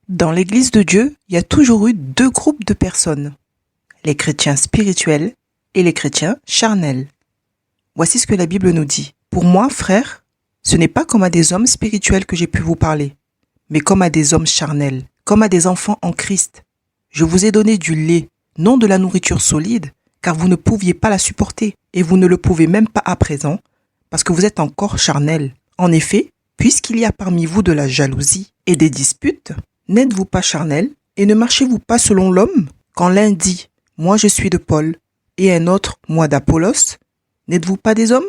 Dans l'Église de Dieu, il y a toujours eu deux groupes de personnes, les chrétiens spirituels et les chrétiens charnels. Voici ce que la Bible nous dit. Pour moi, frères, ce n'est pas comme à des hommes spirituels que j'ai pu vous parler, mais comme à des hommes charnels, comme à des enfants en Christ. Je vous ai donné du lait, non de la nourriture solide, car vous ne pouviez pas la supporter, et vous ne le pouvez même pas à présent, parce que vous êtes encore charnels. En effet, puisqu'il y a parmi vous de la jalousie et des disputes, n'êtes-vous pas charnels et ne marchez-vous pas selon l'homme? Quand l'un dit « Moi je suis de Paul » et un autre « Moi d'Apollos », n'êtes-vous pas des hommes?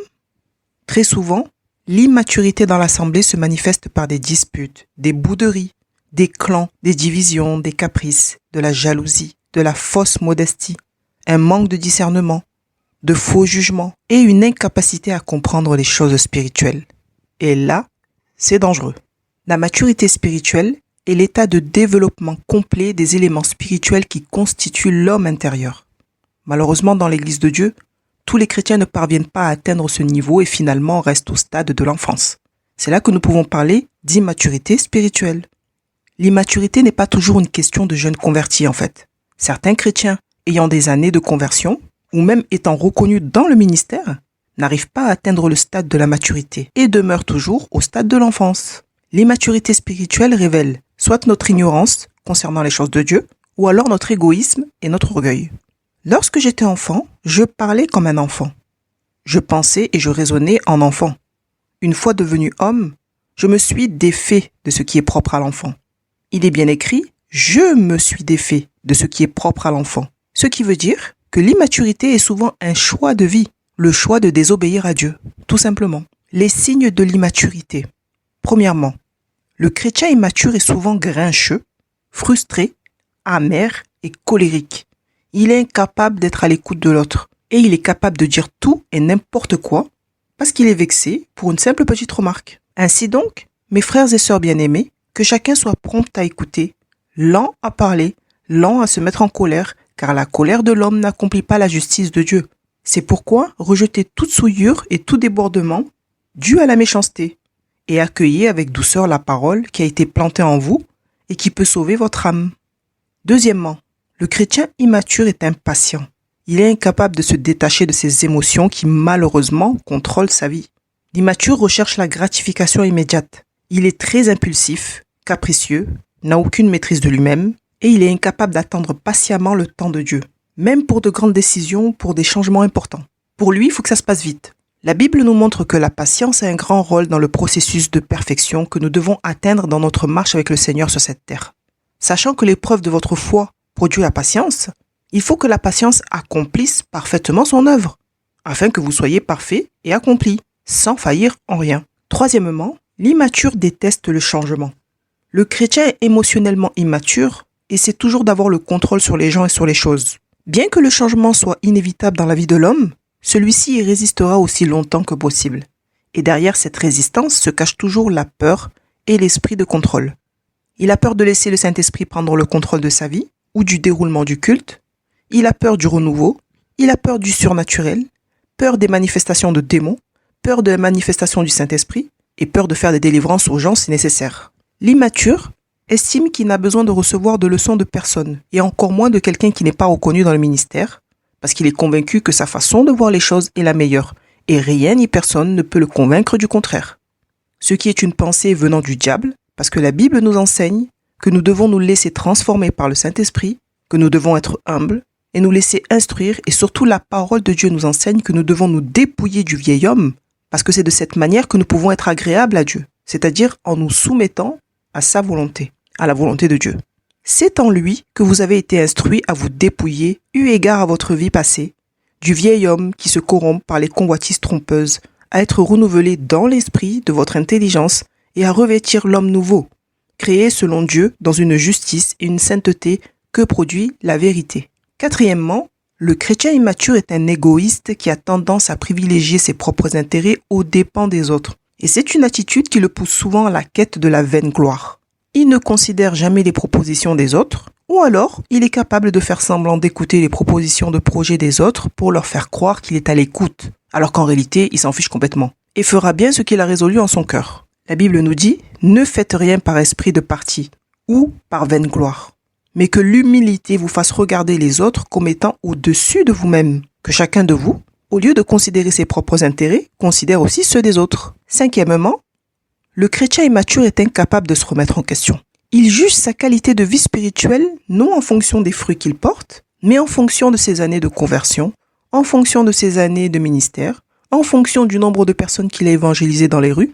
Très souvent, l'immaturité dans l'assemblée se manifeste par des disputes, des bouderies, des clans, des divisions, des caprices, de la jalousie, de la fausse modestie, un manque de discernement, de faux jugements et une incapacité à comprendre les choses spirituelles. Et là, c'est dangereux. La maturité spirituelle est l'état de développement complet des éléments spirituels qui constituent l'homme intérieur. Malheureusement, dans l'Église de Dieu, tous les chrétiens ne parviennent pas à atteindre ce niveau et finalement restent au stade de l'enfance. C'est là que nous pouvons parler d'immaturité spirituelle. L'immaturité n'est pas toujours une question de jeunes convertis en fait. Certains chrétiens ayant des années de conversion, ou même étant reconnus dans le ministère, n'arrivent pas à atteindre le stade de la maturité et demeurent toujours au stade de l'enfance. L'immaturité spirituelle révèle soit notre ignorance concernant les choses de Dieu, ou alors notre égoïsme et notre orgueil. Lorsque j'étais enfant, je parlais comme un enfant. Je pensais et je raisonnais en enfant. Une fois devenu homme, je me suis défait de ce qui est propre à l'enfant. Il est bien écrit « Je me suis défait de ce qui est propre à l'enfant ». Ce qui veut dire que l'immaturité est souvent un choix de vie, le choix de désobéir à Dieu, tout simplement. Les signes de l'immaturité. Premièrement, le chrétien immature est souvent grincheux, frustré, amer et colérique. Il est incapable d'être à l'écoute de l'autre et il est capable de dire tout et n'importe quoi parce qu'il est vexé pour une simple petite remarque. Ainsi donc, mes frères et sœurs bien-aimés, que chacun soit prompt à écouter, lent à parler, lent à se mettre en colère, car la colère de l'homme n'accomplit pas la justice de Dieu. C'est pourquoi rejetez toute souillure et tout débordement dû à la méchanceté et accueillez avec douceur la parole qui a été plantée en vous et qui peut sauver votre âme. Deuxièmement, le chrétien immature est impatient. Il est incapable de se détacher de ses émotions qui malheureusement contrôlent sa vie. L'immature recherche la gratification immédiate. Il est très impulsif, capricieux, n'a aucune maîtrise de lui-même et il est incapable d'attendre patiemment le temps de Dieu, même pour de grandes décisions, pour des changements importants. Pour lui, il faut que ça se passe vite. La Bible nous montre que la patience a un grand rôle dans le processus de perfection que nous devons atteindre dans notre marche avec le Seigneur sur cette terre. Sachant que l'épreuve de votre foi produit la patience, il faut que la patience accomplisse parfaitement son œuvre, afin que vous soyez parfaits et accomplis, sans faillir en rien. Troisièmement, l'immature déteste le changement. Le chrétien est émotionnellement immature et essaie toujours d'avoir le contrôle sur les gens et sur les choses. Bien que le changement soit inévitable dans la vie de l'homme, celui-ci y résistera aussi longtemps que possible. Et derrière cette résistance se cache toujours la peur et l'esprit de contrôle. Il a peur de laisser le Saint-Esprit prendre le contrôle de sa vie ou du déroulement du culte. Il a peur du renouveau. Il a peur du surnaturel, peur des manifestations de démons, peur de la manifestation du Saint-Esprit et peur de faire des délivrances aux gens si nécessaire. L'immature estime qu'il n'a besoin de recevoir de leçons de personne et encore moins de quelqu'un qui n'est pas reconnu dans le ministère parce qu'il est convaincu que sa façon de voir les choses est la meilleure et rien ni personne ne peut le convaincre du contraire. Ce qui est une pensée venant du diable parce que la Bible nous enseigne que nous devons nous laisser transformer par le Saint-Esprit, que nous devons être humbles et nous laisser instruire et surtout la parole de Dieu nous enseigne que nous devons nous dépouiller du vieil homme parce que c'est de cette manière que nous pouvons être agréables à Dieu, c'est-à-dire en nous soumettant à sa volonté, à la volonté de Dieu. C'est en lui que vous avez été instruits à vous dépouiller, eu égard à votre vie passée, du vieil homme qui se corrompt par les convoitises trompeuses, à être renouvelé dans l'esprit de votre intelligence et à revêtir l'homme nouveau, créé selon Dieu dans une justice et une sainteté que produit la vérité. Quatrièmement, le chrétien immature est un égoïste qui a tendance à privilégier ses propres intérêts aux dépens des autres. Et c'est une attitude qui le pousse souvent à la quête de la vaine gloire. Il ne considère jamais les propositions des autres, ou alors il est capable de faire semblant d'écouter les propositions de projets des autres pour leur faire croire qu'il est à l'écoute, alors qu'en réalité il s'en fiche complètement, et fera bien ce qu'il a résolu en son cœur. La Bible nous dit « Ne faites rien par esprit de parti, ou par vaine gloire. Mais que l'humilité vous fasse regarder les autres comme étant au-dessus de vous-même. Que chacun de vous, au lieu de considérer ses propres intérêts, considère aussi ceux des autres. Cinquièmement, le chrétien immature est incapable de se remettre en question. Il juge sa qualité de vie spirituelle non en fonction des fruits qu'il porte, mais en fonction de ses années de conversion, en fonction de ses années de ministère, en fonction du nombre de personnes qu'il a évangélisées dans les rues,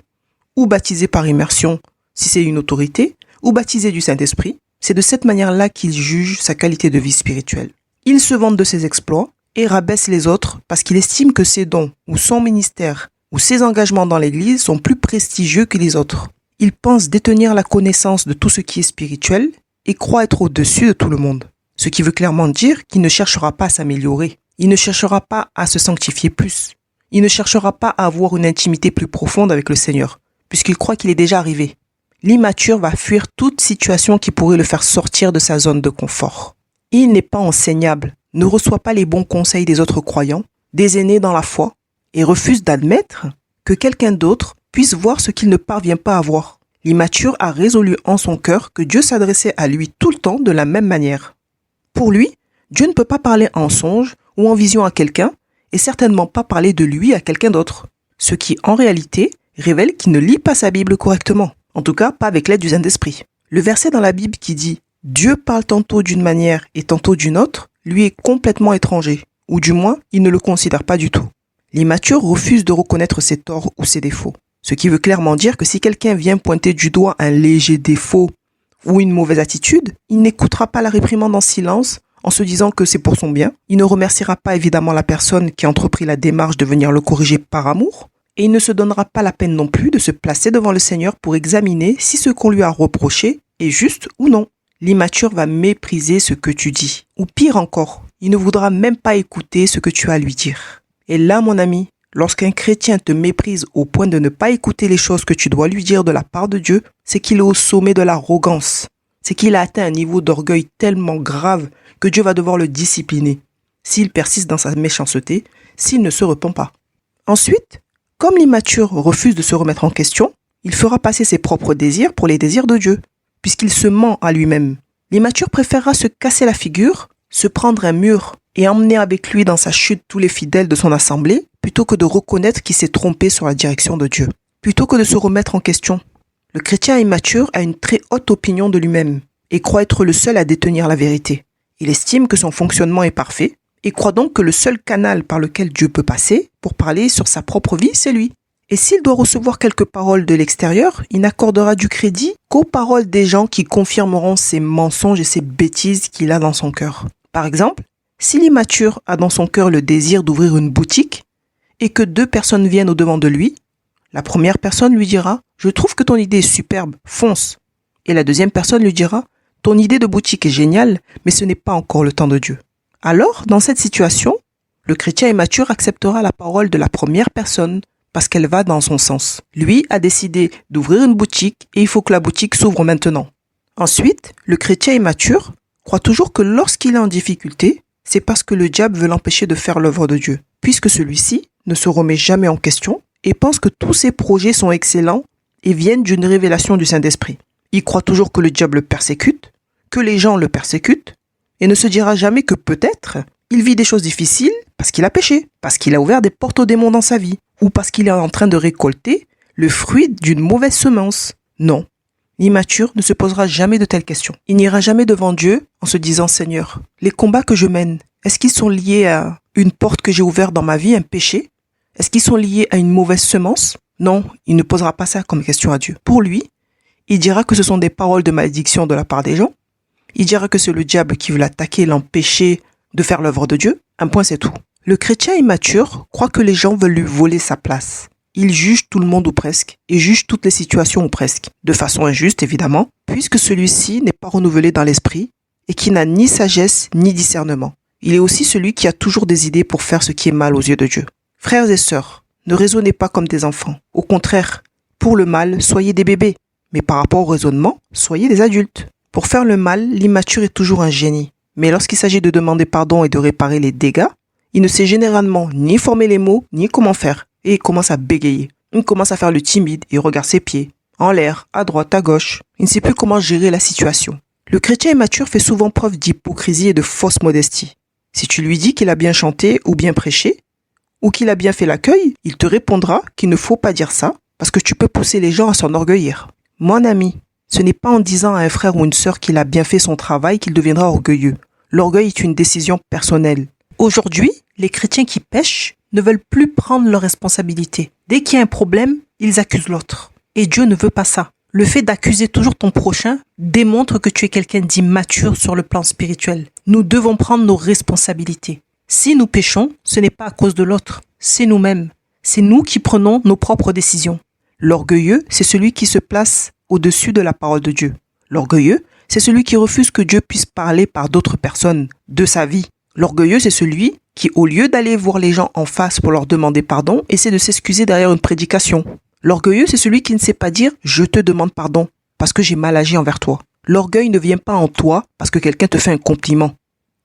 ou baptisées par immersion si c'est une autorité, ou baptisées du Saint-Esprit. C'est de cette manière-là qu'il juge sa qualité de vie spirituelle. Il se vante de ses exploits et rabaisse les autres parce qu'il estime que ses dons ou son ministère ou ses engagements dans l'Église sont plus prestigieux que les autres. Il pense détenir la connaissance de tout ce qui est spirituel et croit être au-dessus de tout le monde. Ce qui veut clairement dire qu'il ne cherchera pas à s'améliorer. Il ne cherchera pas à se sanctifier plus. Il ne cherchera pas à avoir une intimité plus profonde avec le Seigneur, puisqu'il croit qu'il est déjà arrivé. L'immature va fuir toute situation qui pourrait le faire sortir de sa zone de confort. Il n'est pas enseignable, ne reçoit pas les bons conseils des autres croyants, des aînés dans la foi, et refuse d'admettre que quelqu'un d'autre puisse voir ce qu'il ne parvient pas à voir. L'immature a résolu en son cœur que Dieu s'adressait à lui tout le temps de la même manière. Pour lui, Dieu ne peut pas parler en songe ou en vision à quelqu'un et certainement pas parler de lui à quelqu'un d'autre. Ce qui, en réalité, révèle qu'il ne lit pas sa Bible correctement. En tout cas, pas avec l'aide du Saint-Esprit. Le verset dans la Bible qui dit « Dieu parle tantôt d'une manière et tantôt d'une autre » lui est complètement étranger, ou du moins, il ne le considère pas du tout. L'immature refuse de reconnaître ses torts ou ses défauts. Ce qui veut clairement dire que si quelqu'un vient pointer du doigt un léger défaut ou une mauvaise attitude, il n'écoutera pas la réprimande en silence en se disant que c'est pour son bien. Il ne remerciera pas évidemment la personne qui a entrepris la démarche de venir le corriger par amour. Et il ne se donnera pas la peine non plus de se placer devant le Seigneur pour examiner si ce qu'on lui a reproché est juste ou non. L'immature va mépriser ce que tu dis. Ou pire encore, il ne voudra même pas écouter ce que tu as à lui dire. Et là, mon ami, lorsqu'un chrétien te méprise au point de ne pas écouter les choses que tu dois lui dire de la part de Dieu, c'est qu'il est au sommet de l'arrogance. C'est qu'il a atteint un niveau d'orgueil tellement grave que Dieu va devoir le discipliner s'il persiste dans sa méchanceté, s'il ne se repent pas. Ensuite, comme l'immature refuse de se remettre en question, il fera passer ses propres désirs pour les désirs de Dieu, puisqu'il se ment à lui-même. L'immature préférera se casser la figure, se prendre un mur et emmener avec lui dans sa chute tous les fidèles de son assemblée, plutôt que de reconnaître qu'il s'est trompé sur la direction de Dieu. Plutôt que de se remettre en question, le chrétien immature a une très haute opinion de lui-même et croit être le seul à détenir la vérité. Il estime que son fonctionnement est parfait et croit donc que le seul canal par lequel Dieu peut passer pour parler sur sa propre vie, c'est lui. Et s'il doit recevoir quelques paroles de l'extérieur, il n'accordera du crédit qu'aux paroles des gens qui confirmeront ses mensonges et ses bêtises qu'il a dans son cœur. Par exemple, si l'immature a dans son cœur le désir d'ouvrir une boutique et que 2 personnes viennent au-devant de lui, la première personne lui dira « Je trouve que ton idée est superbe, fonce !» Et la deuxième personne lui dira « Ton idée de boutique est géniale, mais ce n'est pas encore le temps de Dieu. » Alors, dans cette situation, le chrétien immature acceptera la parole de la première personne parce qu'elle va dans son sens. Lui a décidé d'ouvrir une boutique et il faut que la boutique s'ouvre maintenant. Ensuite, le chrétien immature croit toujours que lorsqu'il est en difficulté, c'est parce que le diable veut l'empêcher de faire l'œuvre de Dieu, puisque celui-ci ne se remet jamais en question et pense que tous ses projets sont excellents et viennent d'une révélation du Saint-Esprit. Il croit toujours que le diable le persécute, que les gens le persécutent, et ne se dira jamais que peut-être il vit des choses difficiles parce qu'il a péché, parce qu'il a ouvert des portes aux démons dans sa vie, ou parce qu'il est en train de récolter le fruit d'une mauvaise semence. Non, l'immature ne se posera jamais de telles questions. Il n'ira jamais devant Dieu en se disant « Seigneur, les combats que je mène, est-ce qu'ils sont liés à une porte que j'ai ouverte dans ma vie, un péché? Est-ce qu'ils sont liés à une mauvaise semence ?» Non, il ne posera pas ça comme question à Dieu. Pour lui, il dira que ce sont des paroles de malédiction de la part des gens. Il dira que c'est le diable qui veut l'attaquer, l'empêcher de faire l'œuvre de Dieu. Un point, c'est tout. Le chrétien immature croit que les gens veulent lui voler sa place. Il juge tout le monde ou presque, et juge toutes les situations ou presque, de façon injuste évidemment, puisque celui-ci n'est pas renouvelé dans l'esprit et qui n'a ni sagesse ni discernement. Il est aussi celui qui a toujours des idées pour faire ce qui est mal aux yeux de Dieu. Frères et sœurs, ne raisonnez pas comme des enfants. Au contraire, pour le mal, soyez des bébés, mais par rapport au raisonnement, soyez des adultes. Pour faire le mal, l'immature est toujours un génie. Mais lorsqu'il s'agit de demander pardon et de réparer les dégâts, il ne sait généralement ni former les mots, ni comment faire. Et il commence à bégayer. Il commence à faire le timide et regarde ses pieds. en l'air, à droite, à gauche. Il ne sait plus comment gérer la situation. Le chrétien immature fait souvent preuve d'hypocrisie et de fausse modestie. Si tu lui dis qu'il a bien chanté ou bien prêché, ou qu'il a bien fait l'accueil, il te répondra qu'il ne faut pas dire ça, parce que tu peux pousser les gens à s'enorgueillir. Mon ami, ce n'est pas en disant à un frère ou une sœur qu'il a bien fait son travail qu'il deviendra orgueilleux. L'orgueil est une décision personnelle. Aujourd'hui, les chrétiens qui pêchent ne veulent plus prendre leurs responsabilités. Dès qu'il y a un problème, ils accusent l'autre. Et Dieu ne veut pas ça. Le fait d'accuser toujours ton prochain démontre que tu es quelqu'un d'immature sur le plan spirituel. Nous devons prendre nos responsabilités. Si nous péchons, ce n'est pas à cause de l'autre, c'est nous-mêmes. C'est nous qui prenons nos propres décisions. L'orgueilleux, c'est celui qui se place au-dessus de la parole de Dieu. L'orgueilleux, c'est celui qui refuse que Dieu puisse parler par d'autres personnes de sa vie. L'orgueilleux, c'est celui qui, au lieu d'aller voir les gens en face pour leur demander pardon, essaie de s'excuser derrière une prédication. L'orgueilleux, c'est celui qui ne sait pas dire « je te demande pardon parce que j'ai mal agi envers toi ». L'orgueil ne vient pas en toi parce que quelqu'un te fait un compliment.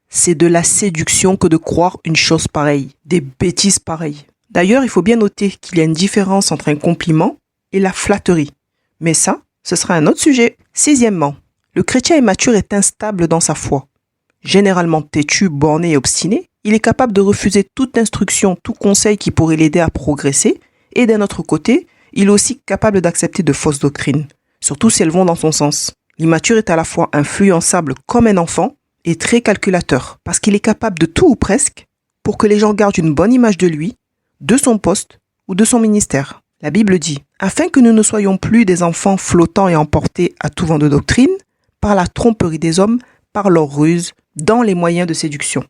C'est de la séduction que de croire une chose pareille, des bêtises pareilles. D'ailleurs, il faut bien noter qu'il y a une différence entre un compliment et la flatterie. Mais ça, ce sera un autre sujet. Sixièmement, le chrétien immature est instable dans sa foi. Généralement têtu, borné et obstiné, il est capable de refuser toute instruction, tout conseil qui pourrait l'aider à progresser, et d'un autre côté, il est aussi capable d'accepter de fausses doctrines, surtout si elles vont dans son sens. L'immature est à la fois influençable comme un enfant et très calculateur, parce qu'il est capable de tout ou presque pour que les gens gardent une bonne image de lui, de son poste ou de son ministère. La Bible dit « Afin que nous ne soyons plus des enfants flottants et emportés à tout vent de doctrine, par la tromperie des hommes, par leur ruse, dans les moyens de séduction. »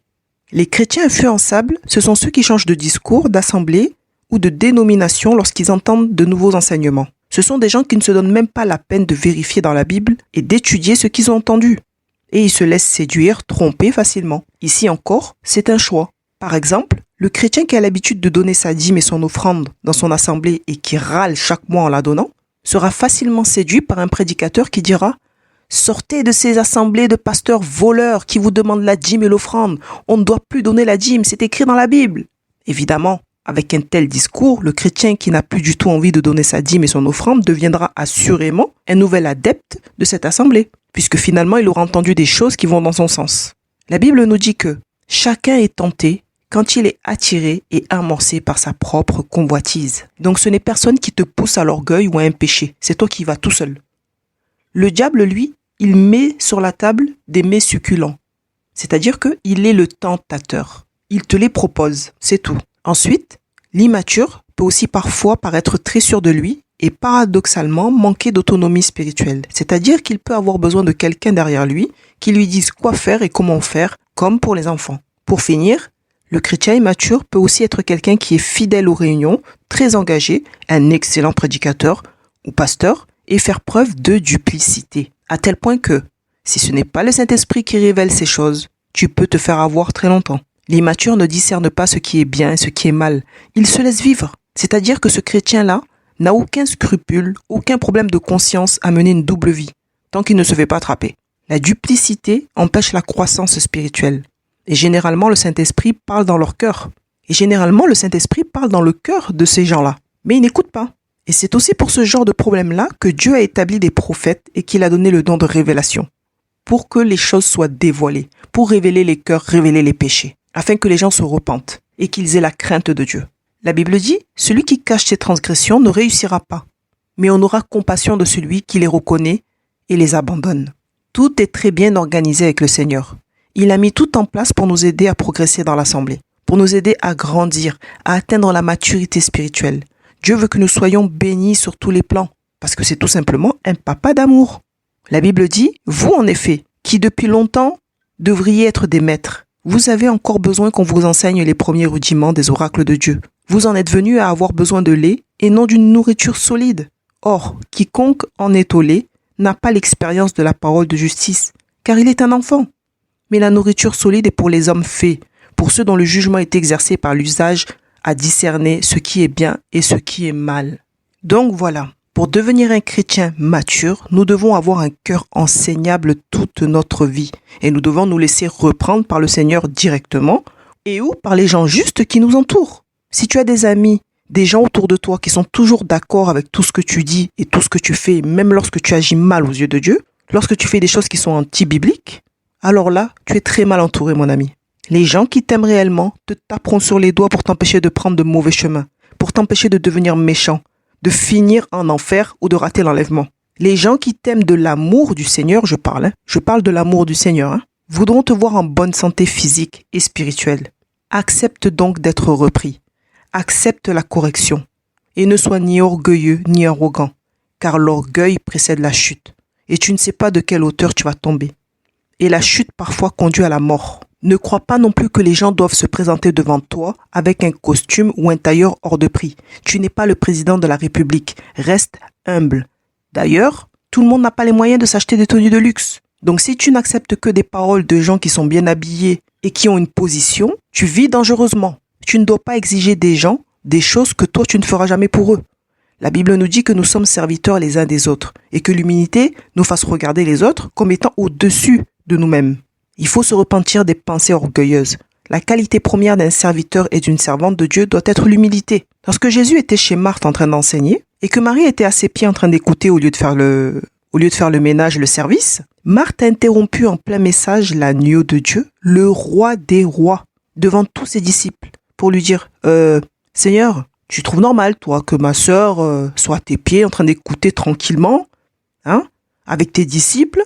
Les chrétiens influençables, ce sont ceux qui changent de discours, d'assemblée ou de dénomination lorsqu'ils entendent de nouveaux enseignements. Ce sont des gens qui ne se donnent même pas la peine de vérifier dans la Bible et d'étudier ce qu'ils ont entendu. Et ils se laissent séduire, tromper facilement. Ici encore, c'est un choix. Par exemple, le chrétien qui a l'habitude de donner sa dîme et son offrande dans son assemblée et qui râle chaque mois en la donnant, sera facilement séduit par un prédicateur qui dira « Sortez de ces assemblées de pasteurs voleurs qui vous demandent la dîme et l'offrande. On ne doit plus donner la dîme, c'est écrit dans la Bible. » Évidemment, avec un tel discours, le chrétien qui n'a plus du tout envie de donner sa dîme et son offrande deviendra assurément un nouvel adepte de cette assemblée, puisque finalement il aura entendu des choses qui vont dans son sens. La Bible nous dit que chacun est tenté quand il est attiré et amorcé par sa propre convoitise. Donc ce n'est personne qui te pousse à l'orgueil ou à un péché, c'est toi qui vas tout seul. Le diable, lui, il met sur la table des mets succulents, c'est-à-dire qu'il est le tentateur. Il te les propose, c'est tout. Ensuite, l'immature peut aussi parfois paraître très sûr de lui et paradoxalement manquer d'autonomie spirituelle. C'est-à-dire qu'il peut avoir besoin de quelqu'un derrière lui qui lui dise quoi faire et comment faire, comme pour les enfants. Pour finir, le chrétien immature peut aussi être quelqu'un qui est fidèle aux réunions, très engagé, un excellent prédicateur ou pasteur et faire preuve de duplicité. À tel point que, si ce n'est pas le Saint-Esprit qui révèle ces choses, tu peux te faire avoir très longtemps. L'immature ne discerne pas ce qui est bien et ce qui est mal. Il se laisse vivre. C'est-à-dire que ce chrétien-là n'a aucun scrupule, aucun problème de conscience à mener une double vie, tant qu'il ne se fait pas attraper. La duplicité empêche la croissance spirituelle. Et généralement, le Saint-Esprit parle dans leur cœur. Et généralement, le Saint-Esprit parle dans le cœur de ces gens-là. Mais ils n'écoutent pas. Et c'est aussi pour ce genre de problème-là que Dieu a établi des prophètes et qu'il a donné le don de révélation. Pour que les choses soient dévoilées, pour révéler les cœurs, révéler les péchés, afin que les gens se repentent et qu'ils aient la crainte de Dieu. La Bible dit, celui qui cache ses transgressions ne réussira pas, mais on aura compassion de celui qui les reconnaît et les abandonne. Tout est très bien organisé avec le Seigneur. Il a mis tout en place pour nous aider à progresser dans l'assemblée, pour nous aider à grandir, à atteindre la maturité spirituelle. Dieu veut que nous soyons bénis sur tous les plans, parce que c'est tout simplement un papa d'amour. La Bible dit, vous en effet, qui depuis longtemps devriez être des maîtres, vous avez encore besoin qu'on vous enseigne les premiers rudiments des oracles de Dieu. Vous en êtes venus à avoir besoin de lait et non d'une nourriture solide. Or, quiconque en est au lait n'a pas l'expérience de la parole de justice, car il est un enfant. Mais la nourriture solide est pour les hommes faits, pour ceux dont le jugement est exercé par l'usage à discerner ce qui est bien et ce qui est mal. Donc voilà, pour devenir un chrétien mature, nous devons avoir un cœur enseignable toute notre vie et nous devons nous laisser reprendre par le Seigneur directement et ou par les gens justes qui nous entourent. Si tu as des amis des gens autour de toi qui sont toujours d'accord avec tout ce que tu dis et tout ce que tu fais, même lorsque tu agis mal aux yeux de Dieu, lorsque tu fais des choses qui sont anti-bibliques, alors là, tu es très mal entouré, mon ami. Les gens qui t'aiment réellement te taperont sur les doigts pour t'empêcher de prendre de mauvais chemins, pour t'empêcher de devenir méchant, de finir en enfer ou de rater l'enlèvement. Les gens qui t'aiment de l'amour du Seigneur, je parle de l'amour du Seigneur, voudront te voir en bonne santé physique et spirituelle. Accepte donc d'être repris. Accepte la correction. Et ne sois ni orgueilleux ni arrogant, car l'orgueil précède la chute. Et tu ne sais pas de quelle hauteur tu vas tomber. Et la chute parfois conduit à la mort. Ne crois pas non plus que les gens doivent se présenter devant toi avec un costume ou un tailleur hors de prix. Tu n'es pas le président de la République. Reste humble. D'ailleurs, tout le monde n'a pas les moyens de s'acheter des tenues de luxe. Donc si tu n'acceptes que des paroles de gens qui sont bien habillés et qui ont une position, tu vis dangereusement. Tu ne dois pas exiger des gens des choses que toi tu ne feras jamais pour eux. La Bible nous dit que nous sommes serviteurs les uns des autres et que l'humilité nous fasse regarder les autres comme étant au-dessus de nous-mêmes. Il faut se repentir des pensées orgueilleuses. La qualité première d'un serviteur et d'une servante de Dieu doit être l'humilité. Lorsque Jésus était chez Marthe en train d'enseigner et que Marie était à ses pieds en train d'écouter au lieu de faire le ménage, le service, Marthe a interrompu en plein message l'agneau de Dieu, le roi des rois, devant tous ses disciples, pour lui dire « Seigneur, tu trouves normal, toi, que ma sœur soit à tes pieds en train d'écouter tranquillement, avec tes disciples,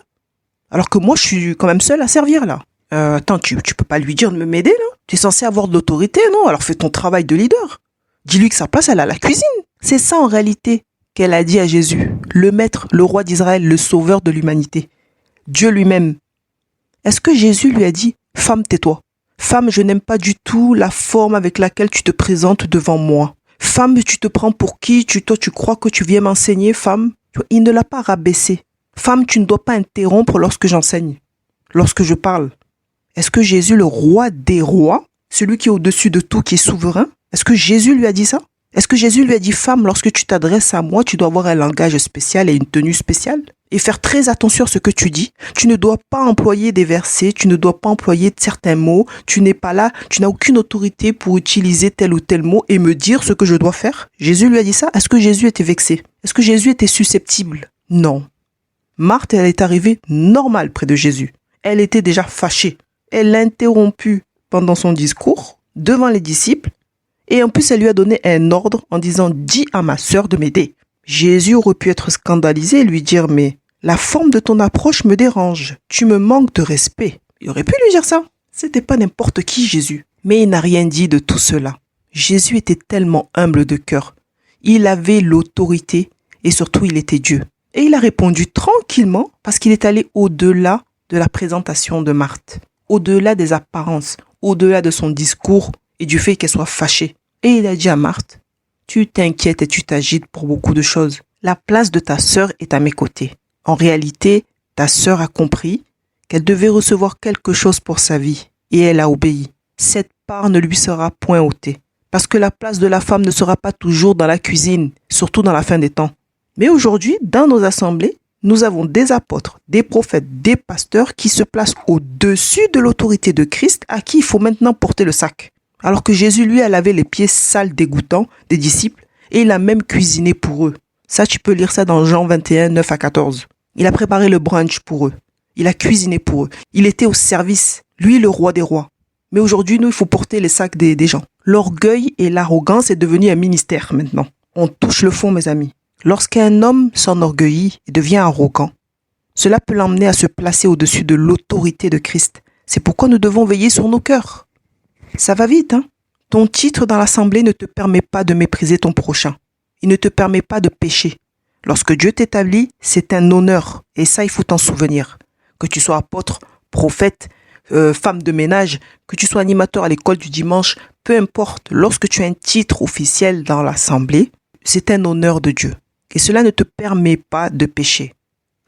alors que moi, je suis quand même seule à servir, là. Attends, tu peux pas lui dire de m'aider, là? Tu es censé avoir de l'autorité, non? Alors fais ton travail de leader. Dis-lui que sa place, elle est à la cuisine. » C'est ça, en réalité, qu'elle a dit à Jésus, le maître, le roi d'Israël, le sauveur de l'humanité. Dieu lui-même. Est-ce que Jésus lui a dit « Femme, tais-toi. Femme, je n'aime pas du tout la forme avec laquelle tu te présentes devant moi. Femme, tu te prends pour qui? Toi, tu crois que tu viens m'enseigner, femme? » Il ne l'a pas rabaissé. Femme, tu ne dois pas interrompre lorsque j'enseigne, lorsque je parle. Est-ce que Jésus, le roi des rois, celui qui est au-dessus de tout, qui est souverain, est-ce que Jésus lui a dit ça? Est-ce que Jésus lui a dit, femme, lorsque tu t'adresses à moi, tu dois avoir un langage spécial et une tenue spéciale? Et faire très attention à ce que tu dis. Tu ne dois pas employer des versets, tu ne dois pas employer certains mots. Tu n'es pas là, tu n'as aucune autorité pour utiliser tel ou tel mot et me dire ce que je dois faire. Jésus lui a dit ça. Est-ce que Jésus était vexé? Est-ce que Jésus était susceptible? Non. Marthe, elle est arrivée normale près de Jésus. Elle était déjà fâchée. Elle l'a interrompu pendant son discours, devant les disciples, et en plus, elle lui a donné un ordre en disant « Dis à ma sœur de m'aider ». Jésus aurait pu être scandalisé et lui dire « Mais la forme de ton approche me dérange. Tu me manques de respect. » Il aurait pu lui dire ça. C'était pas n'importe qui, Jésus. Mais il n'a rien dit de tout cela. Jésus était tellement humble de cœur. Il avait l'autorité et surtout, il était Dieu. Et il a répondu tranquillement parce qu'il est allé au-delà de la présentation de Marthe, au-delà des apparences, au-delà de son discours et du fait qu'elle soit fâchée. Et il a dit à Marthe, tu t'inquiètes et tu t'agites pour beaucoup de choses. La place de ta sœur est à mes côtés. En réalité, ta sœur a compris qu'elle devait recevoir quelque chose pour sa vie et elle a obéi. Cette part ne lui sera point ôtée parce que la place de la femme ne sera pas toujours dans la cuisine, surtout dans la fin des temps. Mais aujourd'hui, dans nos assemblées, nous avons des apôtres, des prophètes, des pasteurs qui se placent au-dessus de l'autorité de Christ à qui il faut maintenant porter le sac. Alors que Jésus, lui, a lavé les pieds sales dégoûtants des disciples et il a même cuisiné pour eux. Ça, tu peux lire ça dans Jean 21, 9 à 14. Il a préparé le brunch pour eux. Il a cuisiné pour eux. Il était au service. Lui, le roi des rois. Mais aujourd'hui, nous, il faut porter les sacs des gens. L'orgueil et l'arrogance est devenu un ministère maintenant. On touche le fond, mes amis. Lorsqu'un homme s'enorgueillit et devient arrogant, cela peut l'emmener à se placer au-dessus de l'autorité de Christ. C'est pourquoi nous devons veiller sur nos cœurs. Ça va vite, hein? Ton titre dans l'assemblée ne te permet pas de mépriser ton prochain. Il ne te permet pas de pécher. Lorsque Dieu t'établit, c'est un honneur. Et ça, il faut t'en souvenir. Que tu sois apôtre, prophète, femme de ménage, que tu sois animateur à l'école du dimanche, peu importe. Lorsque tu as un titre officiel dans l'assemblée, c'est un honneur de Dieu. Et cela ne te permet pas de pécher.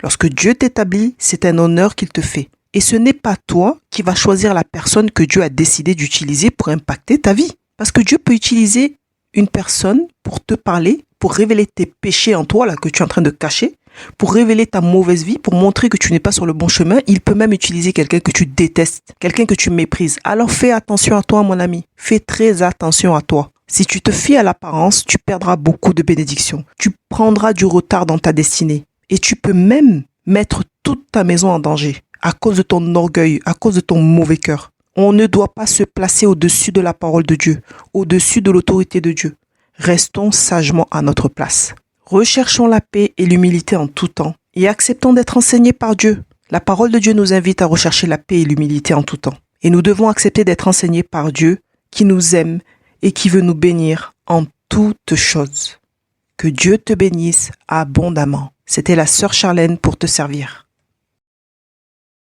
Lorsque Dieu t'établit, c'est un honneur qu'il te fait. Et ce n'est pas toi qui vas choisir la personne que Dieu a décidé d'utiliser pour impacter ta vie. Parce que Dieu peut utiliser une personne pour te parler, pour révéler tes péchés en toi, là, que tu es en train de cacher, pour révéler ta mauvaise vie, pour montrer que tu n'es pas sur le bon chemin. Il peut même utiliser quelqu'un que tu détestes, quelqu'un que tu méprises. Alors fais attention à toi, mon ami. Fais très attention à toi. Si tu te fies à l'apparence, tu perdras beaucoup de bénédictions. Tu prendras du retard dans ta destinée. Et tu peux même mettre toute ta maison en danger à cause de ton orgueil, à cause de ton mauvais cœur. On ne doit pas se placer au-dessus de la parole de Dieu, au-dessus de l'autorité de Dieu. Restons sagement à notre place. Recherchons la paix et l'humilité en tout temps et acceptons d'être enseignés par Dieu. La parole de Dieu nous invite à rechercher la paix et l'humilité en tout temps. Et nous devons accepter d'être enseignés par Dieu qui nous aime et qui veut nous bénir en toutes choses. Que Dieu te bénisse abondamment. C'était la sœur Charlène pour te servir.